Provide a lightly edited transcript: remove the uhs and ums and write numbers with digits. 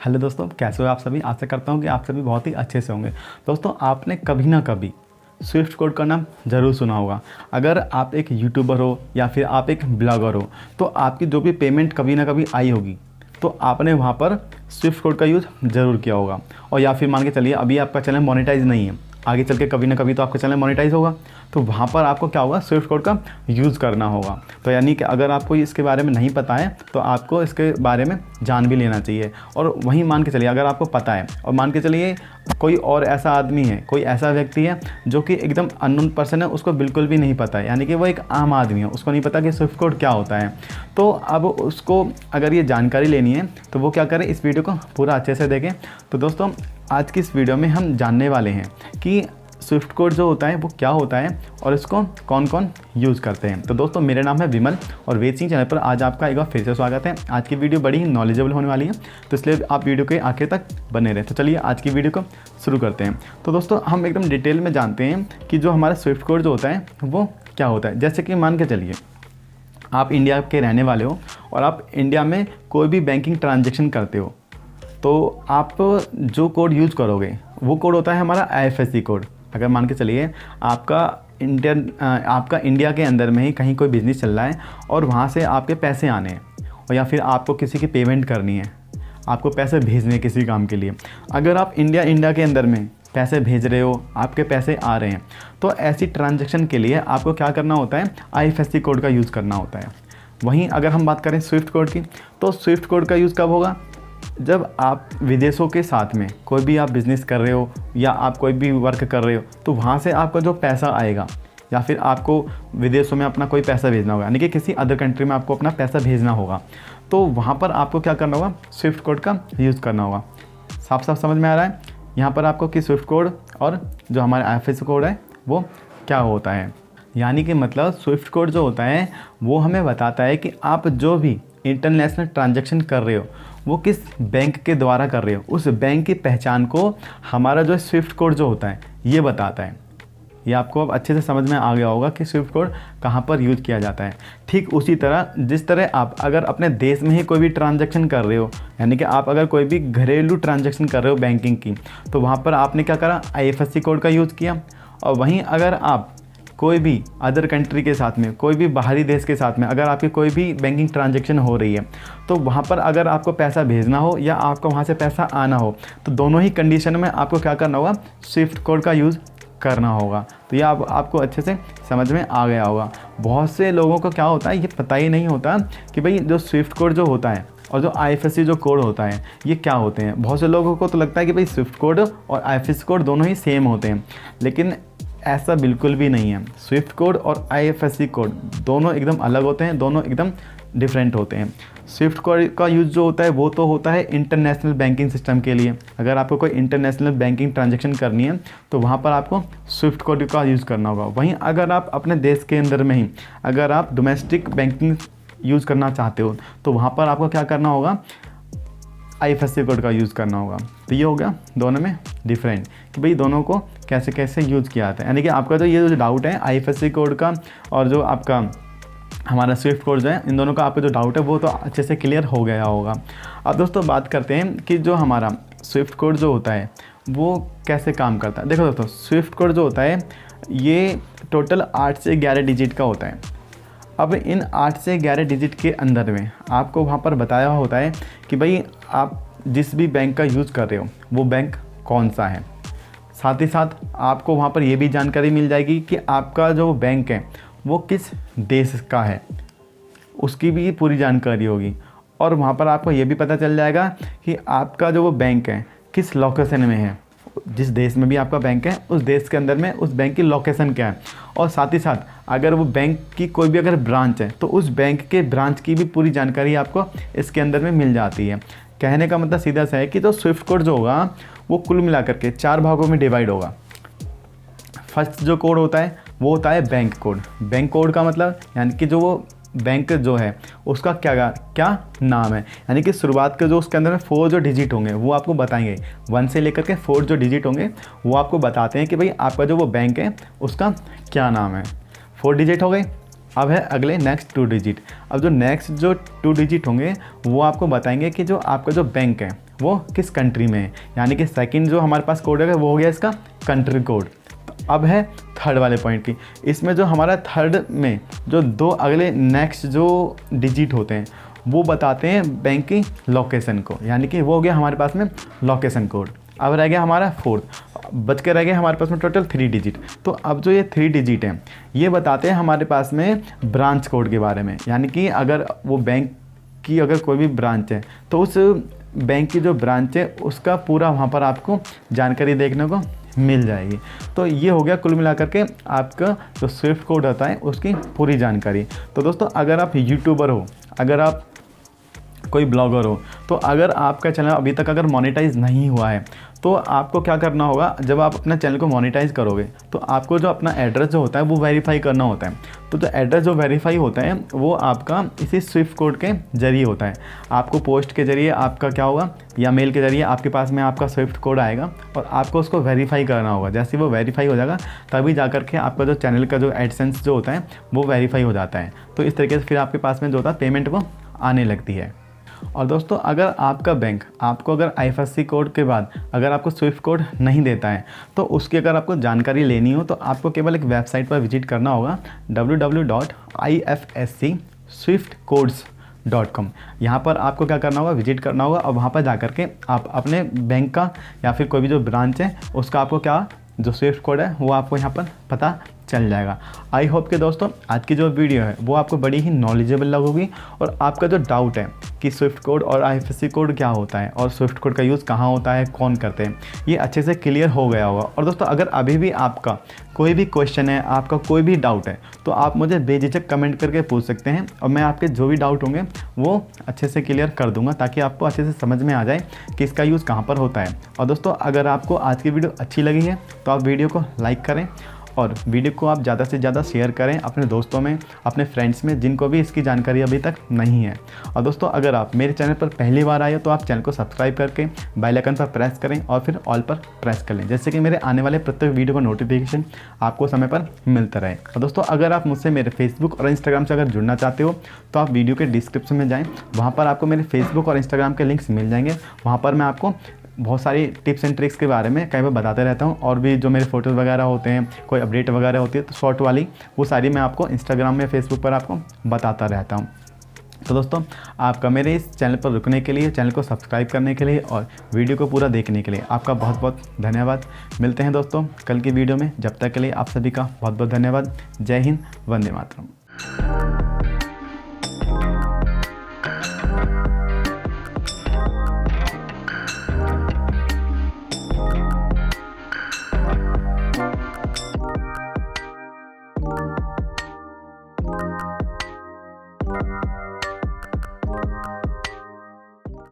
Hello दोस्तों, कैसे हो आप सभी। आशा करता हूँ कि आप सभी बहुत ही अच्छे से होंगे। दोस्तों, आपने कभी ना कभी स्विफ्ट कोड का नाम ज़रूर सुना होगा। अगर आप एक यूट्यूबर हो या फिर आप एक ब्लॉगर हो तो आपकी जो भी पेमेंट कभी ना कभी आई होगी तो आपने वहाँ पर स्विफ्ट कोड का यूज़ ज़रूर किया होगा। और या फिर मान के चलिए अभी आपका चैनल मोनेटाइज नहीं है, आगे चल के कभी ना कभी तो आपका चैनल मोनेटाइज होगा, तो वहाँ पर आपको क्या होगा, स्विफ्ट कोड का यूज़ करना होगा। तो यानी कि अगर आपको इसके बारे में नहीं पता है तो आपको इसके बारे में जान भी लेना चाहिए। और वहीं मान के चलिए अगर आपको पता है और मान के चलिए कोई और ऐसा आदमी है, कोई ऐसा व्यक्ति है जो कि एकदम अननोन पर्सन है, उसको बिल्कुल भी नहीं पता है, यानी कि वो एक आम आदमी है, उसको नहीं पता कि स्विफ्ट कोड क्या होता है। तो अब उसको अगर ये जानकारी लेनी है तो वो क्या करे, इस वीडियो को पूरा अच्छे से देखें। तो दोस्तों, आज की इस वीडियो में हम जानने वाले हैं कि स्विफ्ट कोड जो होता है वो क्या होता है और इसको कौन कौन यूज़ करते हैं। तो दोस्तों, मेरा नाम है विमल और वेद सिंह चैनल पर आज आपका एक बार फिर से स्वागत है। आज की वीडियो बड़ी ही नॉलेजेबल होने वाली है, तो इसलिए आप वीडियो के आखिर तक बने रहे। तो चलिए आज की वीडियो को शुरू करते हैं। तो दोस्तों, हम एकदम डिटेल में जानते हैं कि जो हमारा स्विफ्ट कोड जो होता है वो क्या होता है। जैसे कि मान के चलिए आप इंडिया के रहने वाले हो और आप इंडिया में कोई भी बैंकिंग ट्रांजेक्शन करते हो तो आप जो कोड यूज़ करोगे वो कोड होता है हमारा IFSC कोड। अगर मान के चलिए आपका इंडिया के अंदर में ही कहीं कोई बिज़नेस चल रहा है और वहाँ से आपके पैसे आने हैं और या फिर आपको किसी की पेमेंट करनी है, आपको पैसे भेजने किसी काम के लिए। अगर आप इंडिया के अंदर में पैसे भेज रहे हो, आपके पैसे आ रहे हैं, तो ऐसी ट्रांजेक्शन के लिए आपको क्या करना होता है, IFSC कोड का यूज़ करना होता है। वहीं अगर हम बात करें स्विफ्ट कोड की, तो स्विफ्ट कोड का यूज़ कब होगा, जब आप विदेशों के साथ में कोई भी आप बिज़नेस कर रहे हो या आप कोई भी वर्क कर रहे हो तो वहाँ से आपका जो पैसा आएगा या फिर आपको विदेशों में अपना कोई पैसा भेजना होगा, यानी कि किसी अदर कंट्री में आपको अपना पैसा भेजना होगा, तो वहाँ पर आपको क्या करना होगा, स्विफ्ट कोड का यूज़ करना होगा। साफ साफ समझ में आ रहा है यहाँ पर आपको कि स्विफ्ट कोड और जो हमारा IFSC कोड है वो क्या होता है। यानी कि मतलब स्विफ्ट कोड जो होता है वो हमें बताता है कि आप जो भी इंटरनेशनल ट्रांजैक्शन कर रहे हो वो किस बैंक के द्वारा कर रहे हो, उस बैंक की पहचान को हमारा जो स्विफ्ट कोड जो होता है ये बताता है। ये आपको अब अच्छे से समझ में आ गया होगा कि स्विफ्ट कोड कहाँ पर यूज़ किया जाता है। ठीक उसी तरह जिस तरह आप अगर अपने देश में ही कोई भी ट्रांजैक्शन कर रहे हो, यानी कि आप अगर कोई भी घरेलू ट्रांजैक्शन कर रहे हो बैंकिंग की, तो वहाँ पर आपने क्या करा, IFSC कोड का यूज़ किया। और वहीं अगर आप कोई भी अदर कंट्री के साथ में, कोई भी बाहरी देश के साथ में अगर आपकी कोई भी बैंकिंग ट्रांजैक्शन हो रही है तो वहाँ पर अगर आपको पैसा भेजना हो या आपको वहाँ से पैसा आना हो तो दोनों ही कंडीशन में आपको क्या करना होगा, स्विफ्ट कोड का यूज़ करना होगा। तो ये आपको अच्छे से समझ में आ गया होगा। बहुत से लोगों को क्या होता है, ये पता ही नहीं होता कि भाई जो स्विफ्ट कोड जो होता है और जो IFSC जो कोड होता है ये क्या होते हैं। बहुत से लोगों को तो लगता है कि भाई स्विफ्ट कोड और IFSC कोड दोनों ही सेम होते हैं, लेकिन ऐसा बिल्कुल भी नहीं है। स्विफ्ट कोड और IFSC कोड दोनों एकदम अलग होते हैं, दोनों एकदम डिफरेंट होते हैं। स्विफ्ट कोड का यूज़ जो होता है वो तो होता है इंटरनेशनल बैंकिंग सिस्टम के लिए। अगर आपको कोई इंटरनेशनल बैंकिंग ट्रांजैक्शन करनी है तो वहाँ पर आपको स्विफ्ट कोड का यूज़ करना होगा। वहीं अगर आप अपने देश के अंदर में ही अगर आप डोमेस्टिक बैंकिंग यूज़ करना चाहते हो तो वहाँ पर आपको क्या करना होगा, IFSC कोड का यूज़ करना होगा। तो ये हो गया दोनों में डिफरेंट कि भाई दोनों को कैसे कैसे यूज़ किया जाता है। यानी कि आपका जो ये जो डाउट है IFSC कोड का और जो आपका हमारा स्विफ्ट कोड जो है, इन दोनों का आपका जो डाउट है वो तो अच्छे से क्लियर हो गया होगा। अब दोस्तों बात करते हैं कि जो हमारा स्विफ्ट कोड जो होता है वो कैसे काम करता है। देखो दोस्तों, स्विफ्ट कोड जो होता है ये टोटल 8 से 11 डिजिट का होता है। अब इन 8 से 11 डिजिट के अंदर में आपको वहाँ पर बताया होता है कि भाई आप जिस भी बैंक का यूज़ कर रहे हो वो बैंक कौन सा है। साथ ही साथ आपको वहाँ पर ये भी जानकारी मिल जाएगी कि आपका जो बैंक है वो किस देश का है, उसकी भी पूरी जानकारी होगी। और वहाँ पर आपको ये भी पता चल जाएगा कि आपका जो वो बैंक है किस लोकेशन में है, जिस देश में भी आपका बैंक है उस देश के अंदर में उस बैंक की लोकेशन क्या है। और साथ ही साथ अगर वो बैंक की कोई भी अगर ब्रांच है तो उस बैंक के ब्रांच की भी पूरी जानकारी आपको इसके अंदर में मिल जाती है। कहने का मतलब सीधा सा है कि जो स्विफ्ट कोड जो होगा वो कुल मिलाकर के 4 भागों में डिवाइड होगा। फर्स्ट जो कोड होता है वो होता है बैंक कोड। बैंक कोड का मतलब यानी कि जो वो बैंक जो है उसका क्या नाम है, यानी कि शुरुआत के जो उसके अंदर में 4 जो डिजिट होंगे वो आपको बताएंगे। 1 से लेकर के 4 जो डिजिट होंगे वो आपको बताते हैं कि भाई आपका जो वो बैंक है उसका क्या नाम है। 4 डिजिट हो गए। अब है अगले नेक्स्ट 2 डिजिट। अब जो नेक्स्ट जो 2 डिजिट होंगे वो आपको बताएंगे कि जो आपका जो बैंक है वो किस कंट्री में है, यानी कि सेकंड जो हमारे पास कोड है वो हो गया इसका कंट्री कोड। अब है थर्ड वाले पॉइंट की, इसमें जो हमारा थर्ड में जो 2 अगले नेक्स्ट जो डिजिट होते हैं वो बताते हैं बैंक की लोकेशन को, यानी कि वो हो गया हमारे पास में लोकेशन कोड। अब रह गया हमारा फोर्थ, बच के रह गया हमारे पास में टोटल 3 डिजिट। तो अब जो ये 3 डिजिट हैं ये बताते हैं हमारे पास में ब्रांच कोड के बारे में, यानी कि अगर वो बैंक की अगर कोई भी ब्रांच है तो उस बैंक की जो ब्रांच है उसका पूरा वहाँ पर आपको जानकारी देखने को मिल जाएगी। तो ये हो गया कुल मिलाकर के आपका जो स्विफ्ट कोड होता है उसकी पूरी जानकारी। तो दोस्तों अगर आप यूट्यूबर हो, अगर आप कोई ब्लॉगर हो, तो अगर आपका चैनल अभी तक अगर मोनेटाइज नहीं हुआ है तो आपको क्या करना होगा, जब आप अपना चैनल को मोनेटाइज करोगे तो आपको जो अपना एड्रेस जो होता है वो वेरीफाई करना होता है। तो जो एड्रेस जो वेरीफाई होता है वो आपका इसी स्विफ्ट कोड के जरिए होता है। आपको पोस्ट के जरिए आपका क्या होगा या मेल के जरिए आपके पास में आपका स्विफ्ट कोड आएगा और आपको उसको वेरीफाई करना होगा। जैसे वो वेरीफाई हो जाएगा तभी जा कर के आपका जो चैनल का जो एडसेंस जो होता है वो वेरीफाई हो जाता है। तो इस तरीके से फिर आपके पास में जो होता है पेमेंट वो आने लगती है। और दोस्तों अगर आपका बैंक आपको अगर IFSC कोड के बाद अगर आपको स्विफ्ट कोड नहीं देता है तो उसकी अगर आपको जानकारी लेनी हो तो आपको केवल एक वेबसाइट पर विजिट करना होगा www.ifscswiftcodes.com। यहाँ पर आपको क्या करना होगा, विजिट करना होगा और वहाँ पर जा कर के आप अपने बैंक का या फिर कोई भी जो ब्रांच है उसका आपको क्या जो स्विफ्ट कोड है वो आपको यहाँ पर पता चल जाएगा। आई होप कि दोस्तों आज की जो वीडियो है वो आपको बड़ी ही नॉलेजेबल लगेगी और आपका जो डाउट है कि स्विफ्ट कोड और IFSC कोड क्या होता है और स्विफ्ट कोड का यूज़ कहाँ होता है, कौन करते हैं, ये अच्छे से क्लियर हो गया होगा। और दोस्तों अगर अभी भी आपका कोई भी क्वेश्चन है, आपका कोई भी डाउट है तो आप मुझे बेझिझक कमेंट करके पूछ सकते हैं और मैं आपके जो भी डाउट होंगे वो अच्छे से क्लियर कर दूंगा ताकि आपको अच्छे से समझ में आ जाए कि इसका यूज़ कहाँ पर होता है। और दोस्तों अगर आपको आज की वीडियो अच्छी लगी है तो आप वीडियो को लाइक करें और वीडियो को आप ज़्यादा से ज़्यादा शेयर करें अपने दोस्तों में, अपने फ्रेंड्स में जिनको भी इसकी जानकारी अभी तक नहीं है। और दोस्तों अगर आप मेरे चैनल पर पहली बार आए हो तो आप चैनल को सब्सक्राइब करके बेल आइकन पर प्रेस करें और फिर ऑल पर प्रेस कर लें, जिससे कि मेरे आने वाले प्रत्येक वीडियो का नोटिफिकेशन आपको समय पर मिलता रहे। और दोस्तों अगर आप मुझसे मेरे फेसबुक और इंस्टाग्राम से अगर जुड़ना चाहते हो तो आप वीडियो के डिस्क्रिप्शन में जाएँ, वहाँ पर आपको मेरे फेसबुक और इंस्टाग्राम के लिंक्स मिल जाएंगे। वहाँ पर मैं आपको बहुत सारी टिप्स एंड ट्रिक्स के बारे में कई बार बताते रहता हूँ और भी जो मेरे फ़ोटोज़ वगैरह होते हैं, कोई अपडेट वगैरह होती है तो शॉर्ट वाली वो सारी मैं आपको इंस्टाग्राम में फेसबुक पर आपको बताता रहता हूँ। तो दोस्तों आपका मेरे इस चैनल पर रुकने के लिए, चैनल को सब्सक्राइब करने के लिए और वीडियो को पूरा देखने के लिए आपका बहुत बहुत धन्यवाद। मिलते हैं दोस्तों कल की वीडियो में, जब तक के लिए आप सभी का बहुत बहुत धन्यवाद। जय हिंद, वंदे मातरम।